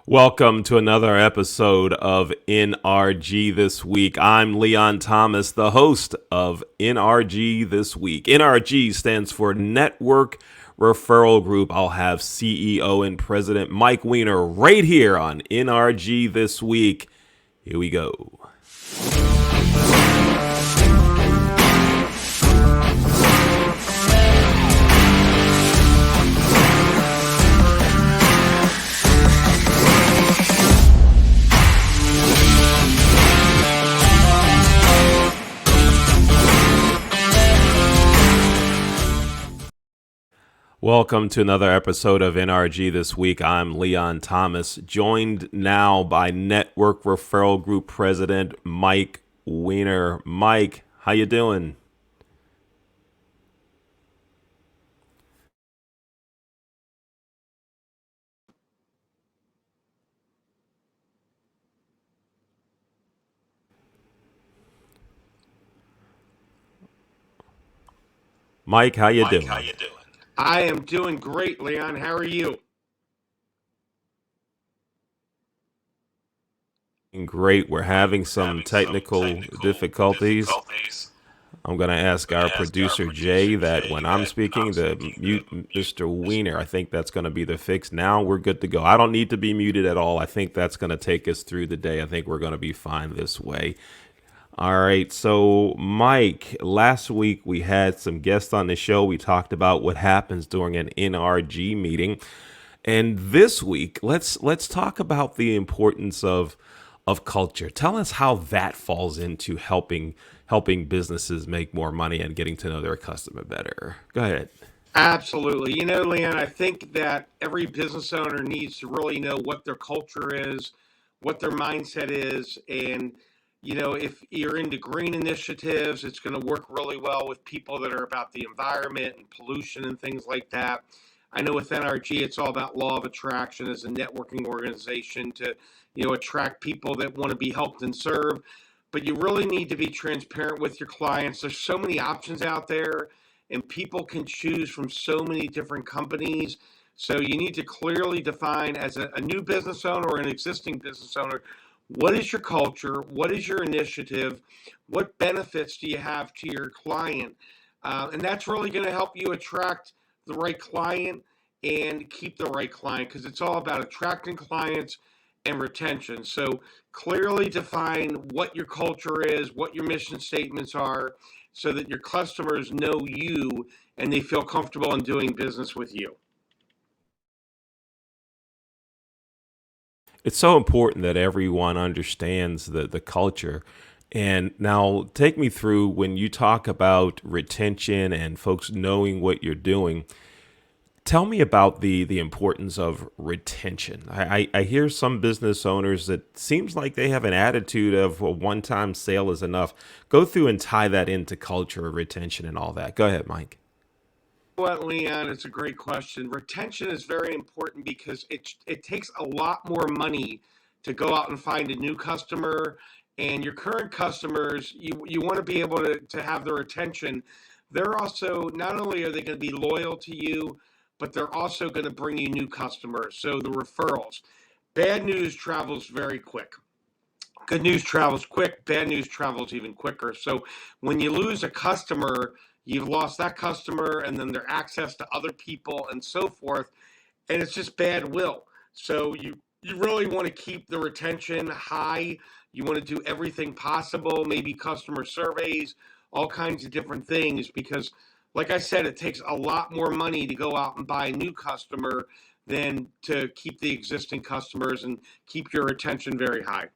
Welcome to another episode of NRG This Week. I'm Leon Thomas, the host of NRG This Week. NRG stands for Network Referral Group. I'll have CEO and President Mike Weiner right here on NRG This Week. Here we go. Welcome to another episode of NRG This Week. I'm Leon Thomas, joined now by Network Referral Group President Mike Weiner. Mike, how you doing? Mike, how you doing? I am doing great, Leon. How are you? Great. We're having some technical difficulties. I'm going to ask our producer Jay that when I'm speaking to mute Mr. Weiner. I think that's going to be the fix. Now we're good to go. I don't need to be muted at all. I think that's going to take us through the day. I think we're going to be fine this way. All right. So, Mike, last week we had some guests on the show. We talked about what happens during an NRG meeting. And this week, let's talk about the importance of culture. Tell us how that falls into helping businesses make more money and getting to know their customer better. Go ahead. Absolutely. You know, Leon, I think that every business owner needs to really know what their culture is, what their mindset is. And, you know, if you're into green initiatives, it's going to work really well with people that are about the environment and pollution and things like that. I know with NRG, it's all about law of attraction as a networking organization to, attract people that want to be helped and served. But you really need to be transparent with your clients. There's so many options out there, and people can choose from so many different companies. So you need to clearly define as a new business owner or an existing business owner, what is your culture? What is your initiative? What benefits do you have to your client? And that's really going to help you attract the right client and keep the right client, because it's all about attracting clients and retention. So clearly define what your culture is, what your mission statements are, so that your customers know you and they feel comfortable in doing business with you. It's so important that everyone understands the culture. And now take me through when you talk about retention and folks knowing what you're doing. Tell me about the importance of retention. I hear some business owners that seems like they have an attitude of a one-time sale is enough. Go through and tie that into culture, retention, and all that. Go ahead, Mike. Well, Leon, it's a great question. Retention is very important because it takes a lot more money to go out and find a new customer. And your current customers, you want to be able to have their attention. They're also, not only are they going to be loyal to you, but they're also going to bring you new customers. So the referrals. Bad news travels very quick. Good news travels quick. Bad news travels even quicker. So when you lose a customer, you've lost that customer and then their access to other people and so forth. And it's just bad will. So you really want to keep the retention high. You want to do everything possible, maybe customer surveys, all kinds of different things, because like I said, it takes a lot more money to go out and buy a new customer than to keep the existing customers and keep your retention very high.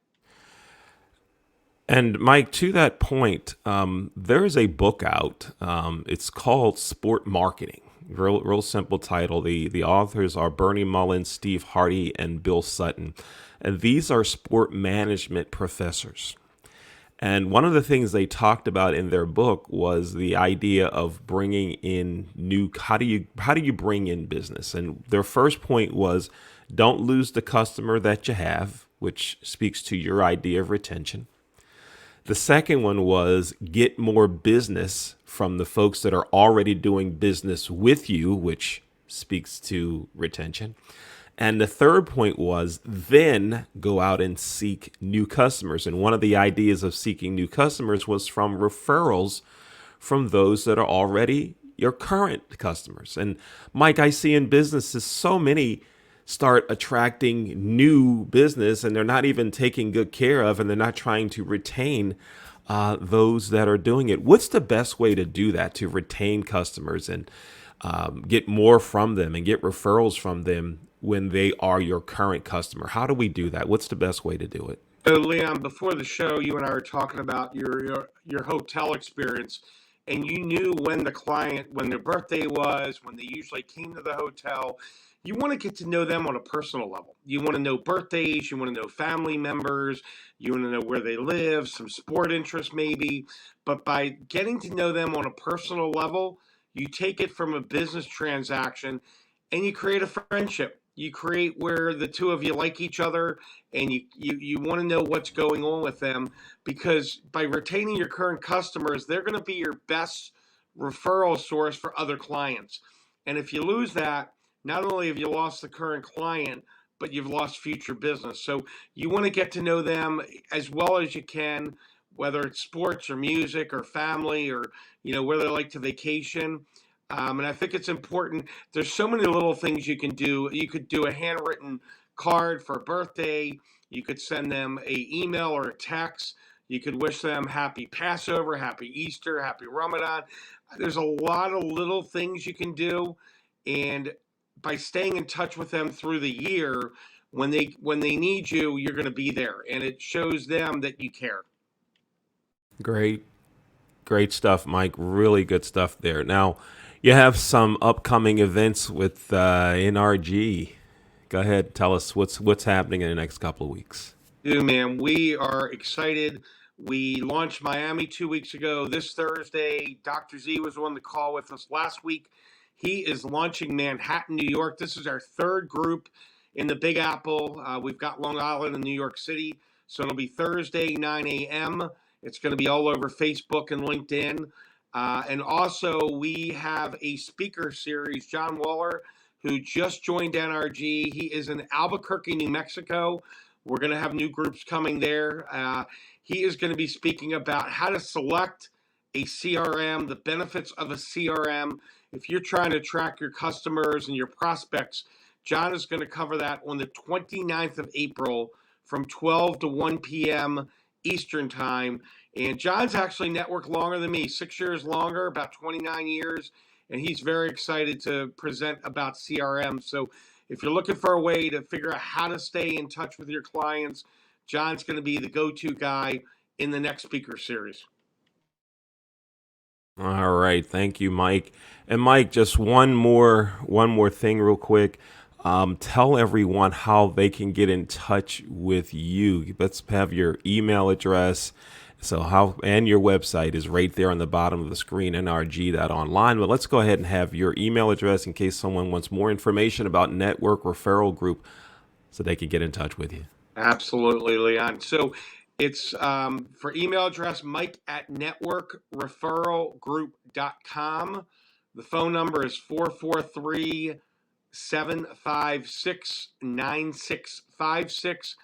And Mike, to that point, there is a book out. It's called Sport Marketing. Real simple title. The authors are Bernie Mullins, Steve Hardy, and Bill Sutton. And these are sport management professors. And one of the things they talked about in their book was the idea of bringing in how do you bring in business? And their first point was don't lose the customer that you have, which speaks to your idea of retention. The second one was get more business from the folks that are already doing business with you, which speaks to retention. And the third point was then go out and seek new customers. And one of the ideas of seeking new customers was from referrals from those that are already your current customers. And Mike, I see in businesses so many start attracting new business and they're not even taking good care of and they're not trying to retain those that are doing it. What's the best way to do that to retain customers and get more from them and get referrals from them when they are your current customer? How do we do that? What's the best way to do it? So, Leon, before the show, you and I were talking about your hotel experience, and you knew when the client, when their birthday was, when they usually came to the hotel. You want to get to know them on a personal level. You want to know birthdays, you want to know family members, you want to know where they live, some sport interests maybe. But by getting to know them on a personal level, you take it from a business transaction and you create a friendship. You create where the two of you like each other and you want to know what's going on with them, because by retaining your current customers, they're going to be your best referral source for other clients. And if you lose that, not only have you lost the current client, but you've lost future business. So you want to get to know them as well as you can, whether it's sports or music or family or, where they like to vacation. And I think it's important. There's so many little things you can do. You could do a handwritten card for a birthday. You could send them a email or a text. You could wish them happy Passover, happy Easter, happy Ramadan. There's a lot of little things you can do. And by staying in touch with them through the year, when they need you, you're going to be there. And it shows them that you care. Great, great stuff, Mike. Really good stuff there. Now, you have some upcoming events with NRG. Go ahead, tell us what's happening in the next couple of weeks. Dude, man, we are excited. We launched Miami 2 weeks ago. This Thursday, Dr. Z was on the call with us last week. He is launching Manhattan, New York. This is our third group in the Big Apple. We've got Long Island and New York City. So it'll be Thursday, 9 a.m. It's going to be all over Facebook and LinkedIn. And also, we have a speaker series, John Waller, who just joined NRG. He is in Albuquerque, New Mexico. We're going to have new groups coming there. He is going to be speaking about how to select a CRM, the benefits of a CRM. If you're trying to track your customers and your prospects, John is going to cover that on the 29th of April from 12 to 1 p.m. Eastern Time. And John's actually networked longer than me, 6 years longer, about 29 years. And he's very excited to present about CRM. So if you're looking for a way to figure out how to stay in touch with your clients, John's going to be the go-to guy in the next speaker series. All right, thank you, Mike. And Mike, just one more thing, real quick. Tell everyone how they can get in touch with you. Let's have your email address. So and your website is right there on the bottom of the screen, nrg.online. But let's go ahead and have your email address in case someone wants more information about Network Referral Group so they can get in touch with you. Absolutely, Leon. So it's for email address, mike@networkreferralgroup.com. The phone number is 443-756-9656.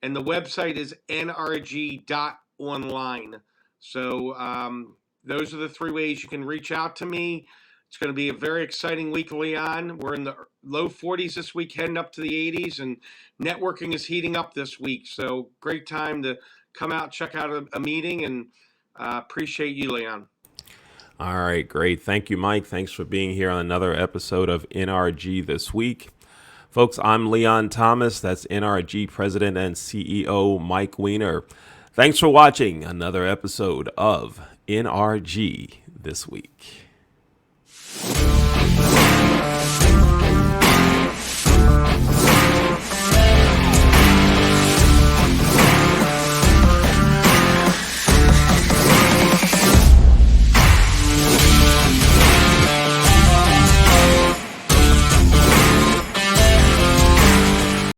And the website is nrg.online. So those are the three ways you can reach out to me. It's going to be a very exciting week, Leon. We're in the low 40s this week, heading up to the 80s, and networking is heating up this week. So great time to come out, check out a meeting, and appreciate you, Leon. All right, great. Thank you, Mike. Thanks for being here on another episode of NRG This Week. Folks, I'm Leon Thomas. That's NRG President and CEO Mike Weiner. Thanks for watching another episode of NRG This Week.